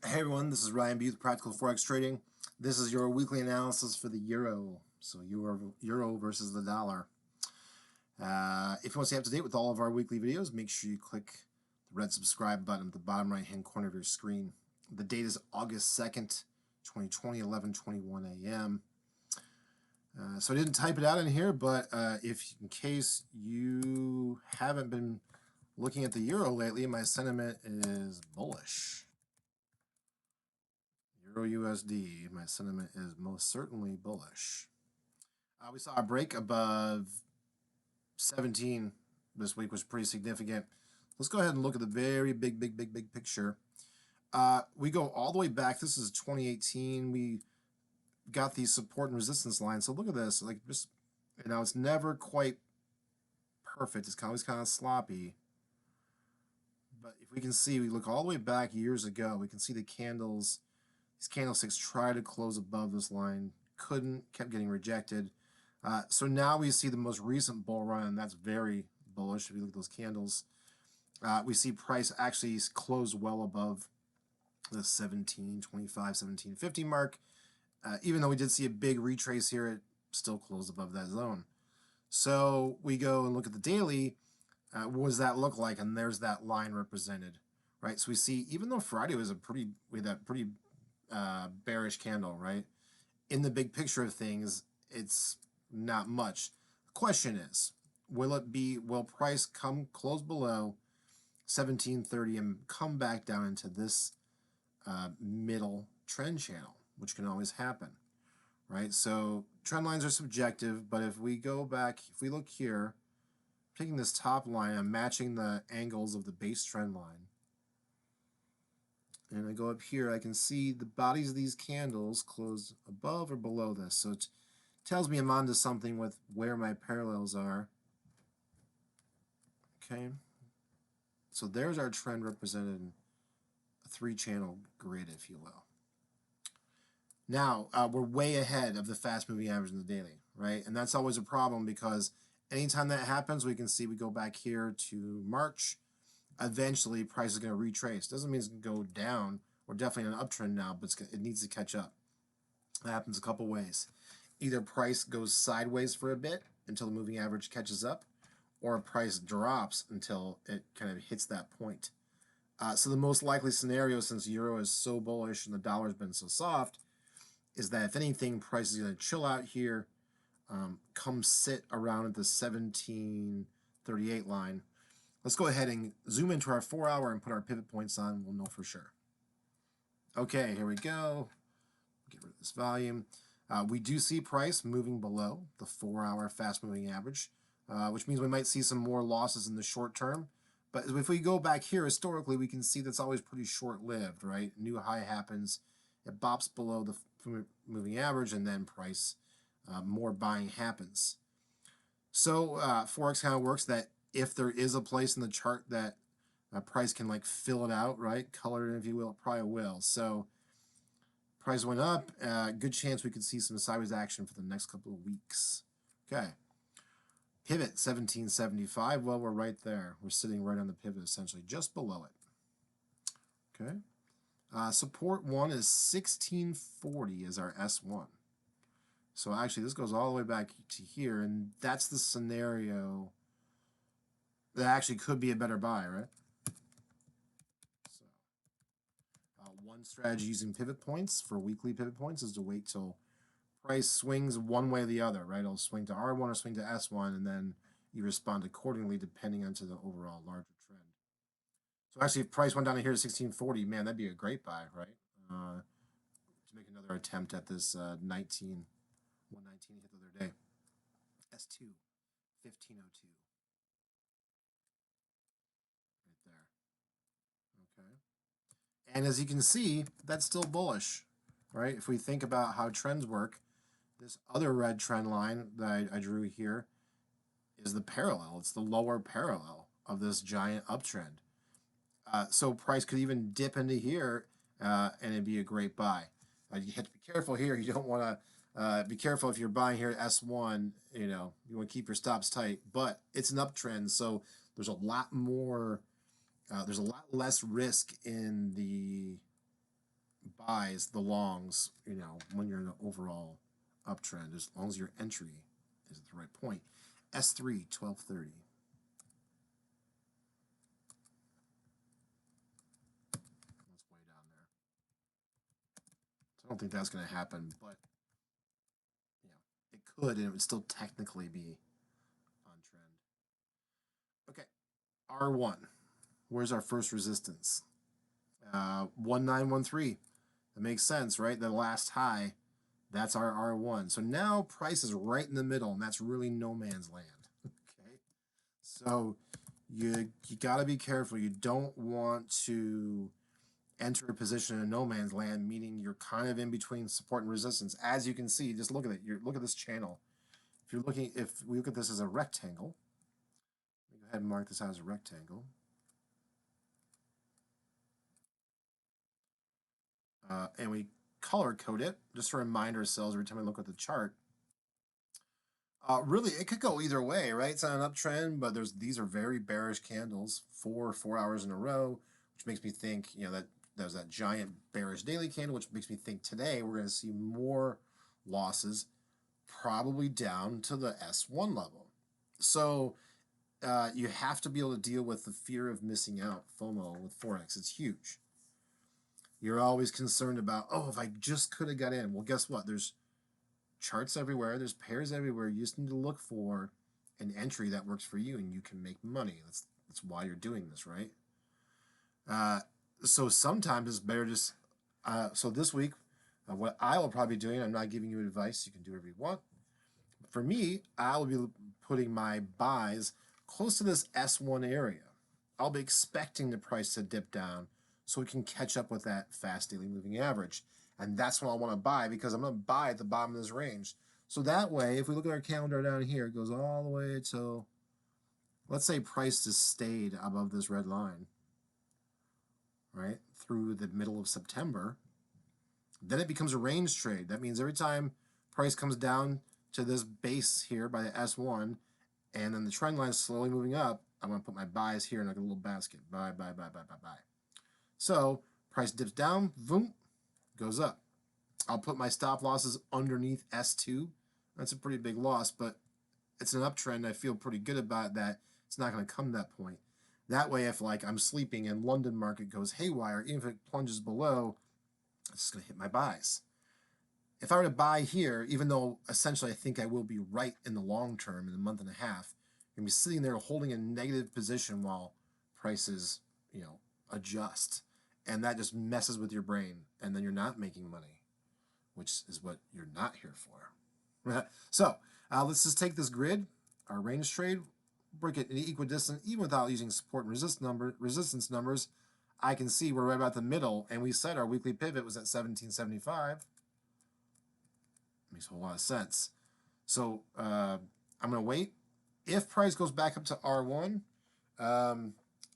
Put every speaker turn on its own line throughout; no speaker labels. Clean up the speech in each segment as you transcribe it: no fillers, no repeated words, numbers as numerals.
Hey everyone, this is Ryan B with Practical Forex Trading. This is your weekly analysis for the euro. So euro versus the dollar. If you want to stay up to date with all of our weekly videos, make sure you click the red subscribe button at the bottom right hand corner of your screen. The date is August 2nd, 2020, 11:21 a.m. So I didn't type it out in here, but if in case you haven't been looking at the euro lately, my sentiment is bullish. Euro USD, my sentiment is most certainly bullish. We saw a break above 17 this week, was pretty significant. Let's go ahead and look at the very big picture. We go all the way back. This is 2018. We got these support and resistance lines. So look at this. Like just, it's never quite perfect. It's always kind of sloppy. But if we can see, we look all the way back years ago, we can see the candles. These candlesticks try to close above this line, couldn't, kept getting rejected. So now we see the most recent bull run, and that's very bullish. If you look at those candles, we see price actually close well above the 17.25, 17.50 mark. Even though we did see a big retrace here, it still closed above that zone. So we go and look at the daily. What does that look like? And there's that line represented, right? So we see, even though Friday was we had that pretty bearish candle, right? In the big picture of things, it's not much. The question is, will price come close below 1730 and come back down into this middle trend channel, which can always happen, right? So trend lines are subjective, but if we go back, if we look here, taking this top line, I'm matching the angles of the base trend line. And I go up here, I can see the bodies of these candles close above or below this. So it tells me I'm onto something with where my parallels are. Okay. So there's our trend represented in a 3-channel grid, if you will. Now, we're way ahead of the fast-moving average in the daily, right? And that's always a problem because anytime that happens, we can see we go back here to March. Eventually, price is going to retrace. Doesn't mean it's going to go down. We're definitely in an uptrend now, but it needs to catch up. That happens a couple ways. Either price goes sideways for a bit until the moving average catches up, or price drops until it kind of hits that point. So the most likely scenario, since euro is so bullish and the dollar's been so soft, is that if anything, price is going to chill out here, come sit around at the 1738 line. Let's go ahead and zoom into our 4-hour and put our pivot points on. We'll know for sure. Okay, here we go. Get rid of this volume. We do see price moving below the 4-hour fast-moving average, which means we might see some more losses in the short term. But if we go back here historically, we can see that's always pretty short-lived, right? New high happens, it bops below the moving average, and then price, more buying happens. So Forex kind of works that if there is a place in the chart that price can like fill it out, right? Color it, if you will, it probably will. So price went up. Good chance we could see some sideways action for the next couple of weeks. Okay. Pivot 1775. Well, we're right there. We're sitting right on the pivot, essentially, just below it. Okay. Support 1 is 1640 as our S1. So actually, this goes all the way back to here, and that's the scenario that actually could be a better buy, right? So, one strategy using pivot points for weekly pivot points is to wait till price swings one way or the other, right? It'll swing to R1 or swing to S1, and then you respond accordingly depending on to the overall larger trend. So actually, if price went down to here to 1640, man, that'd be a great buy, right? To make another attempt at this 119 hit the other day. S2, 1502. Right there. Okay. And as you can see, that's still bullish, right? If we think about how trends work, this other red trend line that I drew here is the parallel. It's the lower parallel of this giant uptrend. So price could even dip into here, and it'd be a great buy. You have to be careful here. You don't want to be careful if you're buying here at S1. You want to keep your stops tight. But it's an uptrend, so there's a lot more. There's a lot less risk in the buys the longs, you know, when you're in an overall uptrend, as long as your entry is at the right point. S3, 1230. That's way down there. So I don't think that's going to happen, but you know, it could, and it would still technically be on trend. Okay, R1. Where's our first resistance? 1913. That makes sense, right? The last high, that's our R1. So now price is right in the middle, and that's really no man's land. Okay, so you got to be careful. You don't want to enter a position in no man's land, meaning you're kind of in between support and resistance. As you can see, just look at it. Look at this channel. If we look at this as a rectangle, let me go ahead and mark this out as a rectangle. And we color code it just to remind ourselves every time we look at the chart. Really, it could go either way, right? It's on an uptrend, but these are very bearish candles, 4 hours in a row, which makes me think, you know, that there's that giant bearish daily candle, which makes me think today we're going to see more losses, probably down to the S1 level. So you have to be able to deal with the fear of missing out, FOMO, with Forex. It's huge. You're always concerned about, oh, if I just could have got in. Well, guess what? There's charts everywhere. There's pairs everywhere. You just need to look for an entry that works for you, and you can make money. That's why you're doing this, right? So sometimes it's better just. So this week, what I will probably be doing, I'm not giving you advice. You can do whatever you want. For me, I will be putting my buys close to this S1 area. I'll be expecting the price to dip down so we can catch up with that fast daily moving average. And that's what I want to buy, because I'm going to buy at the bottom of this range. So that way, if we look at our calendar down here, it goes all the way till, let's say price just stayed above this red line, right, through the middle of September. Then it becomes a range trade. That means every time price comes down to this base here by the S1, and then the trend line is slowly moving up, I'm going to put my buys here in like a little basket. Buy, buy, buy, buy, buy, buy. So price dips down, boom, goes up. I'll put my stop losses underneath S2. That's a pretty big loss, but it's an uptrend. I feel pretty good about that. It's not going to come to that point. That way, if like I'm sleeping and London market goes haywire, even if it plunges below, it's just going to hit my buys. If I were to buy here, even though essentially I think I will be right in the long term, in a month and a half, you're going to be sitting there holding a negative position while prices, you know, adjust. And that just messes with your brain, and then you're not making money, which is what you're not here for. So let's just take this grid, our range trade, break it in equidistant, even without using support and resistance numbers. I can see we're right about the middle, and we said our weekly pivot was at 1775. Makes a whole lot of sense. So I'm going to wait. If price goes back up to R1,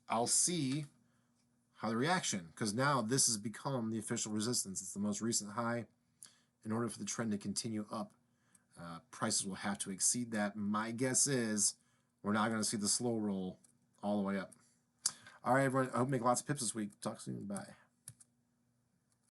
I'll see how the reaction, because now this has become the official resistance. It's the most recent high. In order for the trend to continue up, prices will have to exceed that. My guess is we're not going to see the slow roll all the way up. All right, everyone. I hope you make lots of pips this week. Talk soon. Bye.